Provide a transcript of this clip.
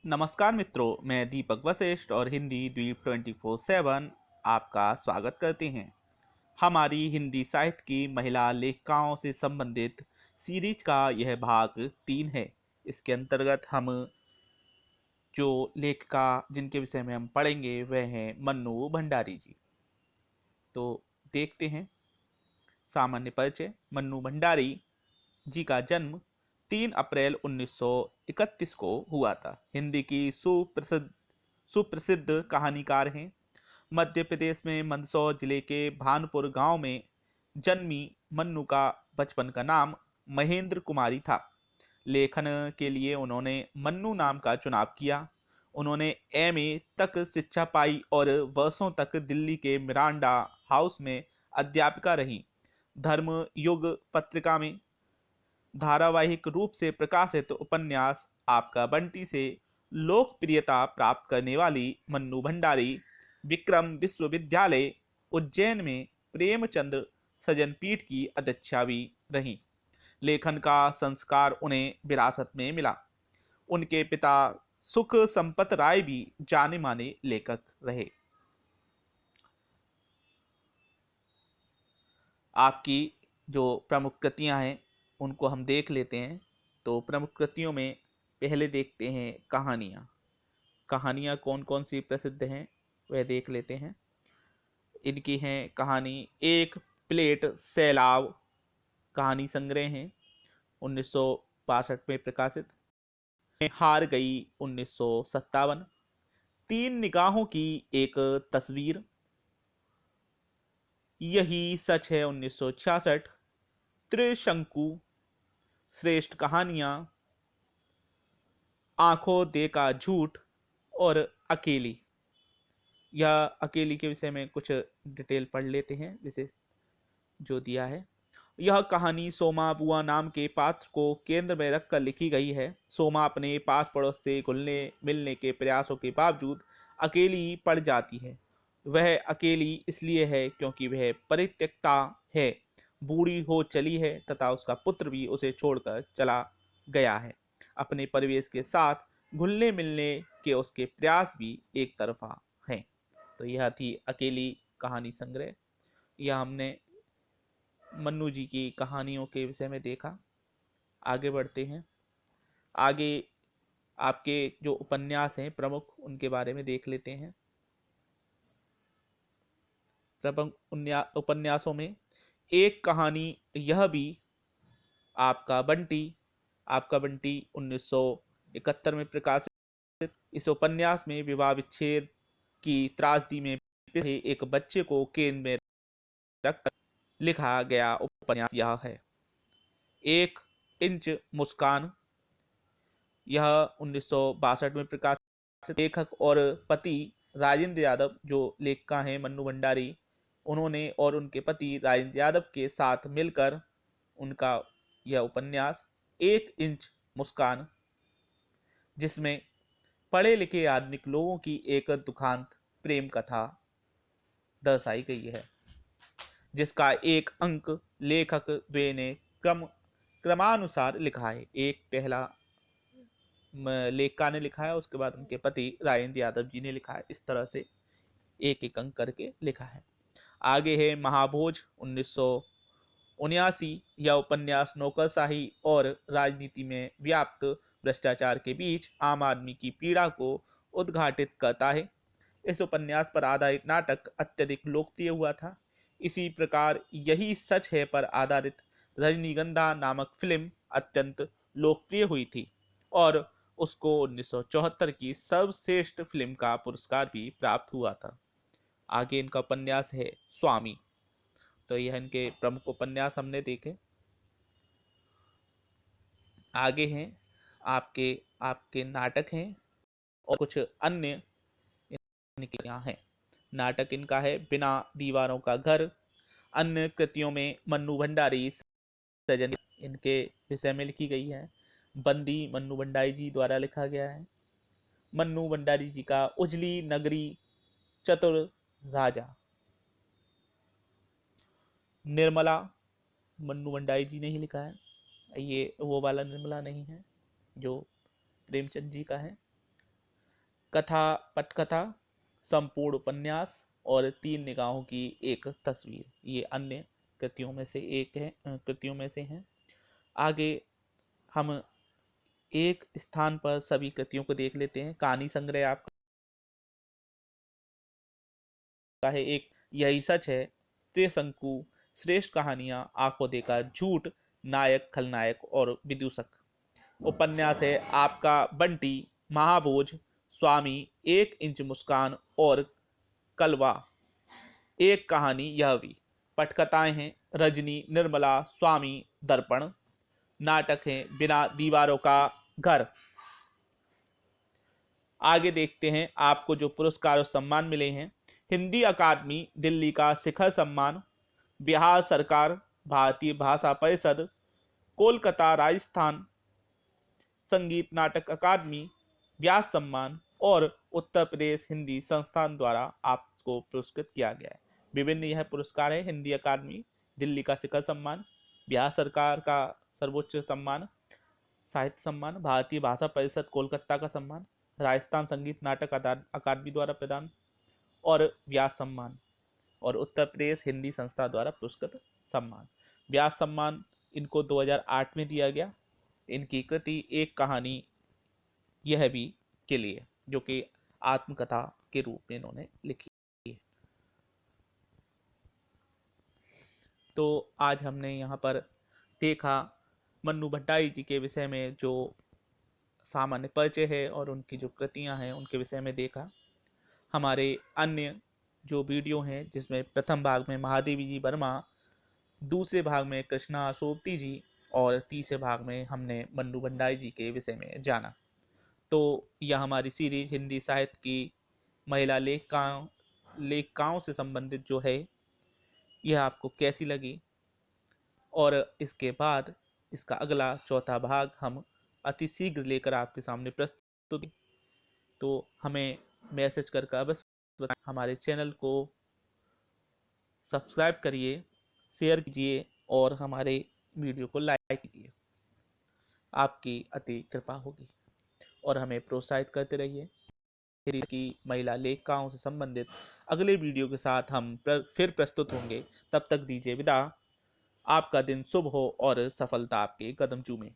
नमस्कार मित्रों, मैं दीपक वशिष्ठ और हिंदी द्वीप 24/7 आपका स्वागत करते हैं। हमारी हिंदी साहित्य की महिला लेखिकाओं से संबंधित सीरीज का यह भाग 3 है। इसके अंतर्गत हम जो लेखिका जिनके विषय में हम पढ़ेंगे वह हैं मन्नू भंडारी जी। तो देखते हैं। सामान्य परिचय। मन्नू भंडारी जी का जन्म 3 अप्रैल 1931 को हुआ था। हिंदी की सुप्रसिद्ध कहानीकार हैं। मध्य प्रदेश में मंदसौर जिले के भानपुर गांव में जन्मी मन्नू का बचपन का नाम महेंद्र कुमारी था। लेखन के लिए उन्होंने मन्नू नाम का चुनाव किया। उन्होंने एमए तक शिक्षा पाई और वर्षों तक दिल्ली के मिरांडा हाउस में अध्यापिका रही। धर्म युग पत्रिका में धारावाहिक रूप से प्रकाशित उपन्यास आपका बंटी से लोकप्रियता प्राप्त करने वाली मन्नू भंडारी विक्रम विश्वविद्यालय उज्जैन में प्रेमचंद्र सजन पीठ की अध्यक्षा भी रहीं। लेखन का संस्कार उन्हें विरासत में मिला। उनके पिता सुख संपत राय भी जाने माने लेखक रहे। आपकी जो प्रमुख कृतियां हैं उनको हम देख लेते हैं। तो प्रमुख कृतियों में पहले देखते हैं कहानियां। कहानियां कौन कौन सी प्रसिद्ध हैं वह देख लेते हैं। इनकी हैं कहानी एक प्लेट सैलाब कहानी संग्रह है 1962 में प्रकाशित। हार गई 1957। तीन निगाहों की एक तस्वीर, यही सच है 1966। त्रिशंकु, श्रेष्ठ कहानियां, आंखों देखा झूठ और अकेली। यह अकेली के विषय में कुछ डिटेल पढ़ लेते हैं विशेष जो दिया है। यह कहानी सोमा बुआ नाम के पात्र को केंद्र में रखकर लिखी गई है। सोमा अपने पास पड़ोस से घुलने मिलने के प्रयासों के बावजूद अकेली पड़ जाती है। वह अकेली इसलिए है क्योंकि वह परित्यक्ता है, बूढ़ी हो चली है तथा उसका पुत्र भी उसे छोड़कर चला गया है। अपने परिवेश के साथ घुलने मिलने के उसके प्रयास भी एक तरफा हैं। तो यह थी अकेली कहानी संग्रह। यह हमने मन्नू जी की कहानियों के विषय में देखा। आगे बढ़ते हैं। आगे आपके जो उपन्यास हैं प्रमुख उनके बारे में देख लेते हैं। प्रमुख उपन्यासों में एक कहानी यह भी आपका बंटी 1971 में प्रकाशित। इस उपन्यास में विवाह विच्छेद की त्रासदी में एक बच्चे को केंद्र में रखकर लिखा गया उपन्यास यह है। एक इंच मुस्कान, यह 1962 में प्रकाशित। लेखक और पति राजेंद्र यादव जो लेखिका हैं मन्नू भंडारी, उन्होंने और उनके पति राजेंद्र यादव के साथ मिलकर उनका यह उपन्यास एक इंच मुस्कान, जिसमें पढ़े लिखे आधुनिक लोगों की एक दुखांत प्रेम कथा दर्शाई गई है, जिसका एक अंक लेखक द्वे ने क्रमानुसार लिखा है। एक पहला लेखिका ने लिखा है, उसके बाद उनके पति राजेंद्र यादव जी ने लिखा है। इस तरह से एक एक अंक करके लिखा है। आगे है महाभोज 1979। यह उपन्यास नौकरशाही और राजनीति में व्याप्त भ्रष्टाचार के बीच आम आदमी की पीड़ा को उद्घाटित करता है। इस उपन्यास पर आधारित नाटक अत्यधिक लोकप्रिय हुआ था। इसी प्रकार यही सच है पर आधारित रजनीगंधा नामक फिल्म अत्यंत लोकप्रिय हुई थी और उसको 1974 की सर्वश्रेष्ठ फिल्म का पुरस्कार भी प्राप्त हुआ था। आगे इनका उपन्यास है स्वामी। तो यह इनके प्रमुख उपन्यास हमने देखे। आगे हैं आपके आपके नाटक हैं और कुछ अन्य इनके यहाँ हैं। नाटक इनका है बिना दीवारों का घर। अन्य कृतियों में मन्नू भंडारी सजन इनके विषय में लिखी गई है। बंदी मन्नू भंडारी जी द्वारा लिखा गया है। मन्नू भंडारी जी का उजली नगरी, चतुर राजा। निर्मला मन्नू भंडारी जी ने ही लिखा है। ये वो वाला निर्मला नहीं है जो प्रेमचंद जी का है। कथा, पटकथा, संपूर्ण उपन्यास और 3 निगाहों की एक तस्वीर, ये अन्य कृतियों में से हैं। आगे हम एक स्थान पर सभी कृतियों को देख लेते हैं। कहानी संग्रह आपका है एक यही सच है, त्रिशंकु, श्रेष्ठ कहानियां, आंखों देखा, झूठ, नायक, खलनायक और विदूषक। उपन्यास है आपका बंटी, महाभोज, स्वामी, 1 इंच मुस्कान और कलवा, एक कहानी यह भी। पटकथाएं हैं रजनी, निर्मला, स्वामी, दर्पण। नाटक हैं बिना दीवारों का घर। आगे देखते हैं आपको जो पुरस्कार और सम्मान मिले हैं। हिंदी अकादमी दिल्ली का शिखर सम्मान, बिहार सरकार भारतीय भाषा परिषद, कोलकाता राजस्थान संगीत नाटक अकादमी व्यास सम्मान और उत्तर प्रदेश हिंदी संस्थान द्वारा आपको पुरस्कृत किया गया है। विभिन्न यह पुरस्कार है। हिंदी अकादमी दिल्ली का शिखर सम्मान, बिहार सरकार का सर्वोच्च सम्मान साहित्य सम्मान, भारतीय भाषा परिषद कोलकाता का सम्मान, राजस्थान संगीत नाटक अकादमी द्वारा प्रदान और व्यास सम्मान, और उत्तर प्रदेश हिंदी संस्था द्वारा पुरस्कृत सम्मान। व्यास सम्मान इनको 2008 में दिया गया। इनकी कृति एक कहानी यह भी के लिए, जो कि आत्मकथा के रूप में इन्होंने लिखी है। तो आज हमने यहाँ पर देखा मन्नू भट्टाई जी के विषय में जो सामान्य परिचय है और उनकी जो कृतियां हैं उनके विषय में देखा। हमारे अन्य जो वीडियो हैं जिसमें प्रथम भाग में महादेवी जी वर्मा, दूसरे भाग में कृष्णा सोबती जी और तीसरे भाग में हमने मन्नू भट्टाई जी के विषय में जाना। तो यह हमारी सीरीज हिंदी साहित्य की महिला लेखिकाओं से संबंधित जो है यह आपको कैसी लगी, और इसके बाद इसका अगला चौथा भाग हम अति शीघ्र लेकर आपके सामने प्रस्तुत। तो हमें मैसेज करके अवश्य बताएं। हमारे चैनल को सब्सक्राइब करिए, शेयर कीजिए और हमारे वीडियो को लाइक कीजिए, आपकी अति कृपा होगी। और हमें प्रोत्साहित करते रहिए। की महिला लेखिकाओं से संबंधित अगले वीडियो के साथ हम फिर प्रस्तुत होंगे। तब तक दीजिए विदा। आपका दिन शुभ हो और सफलता आपके कदम चूमे।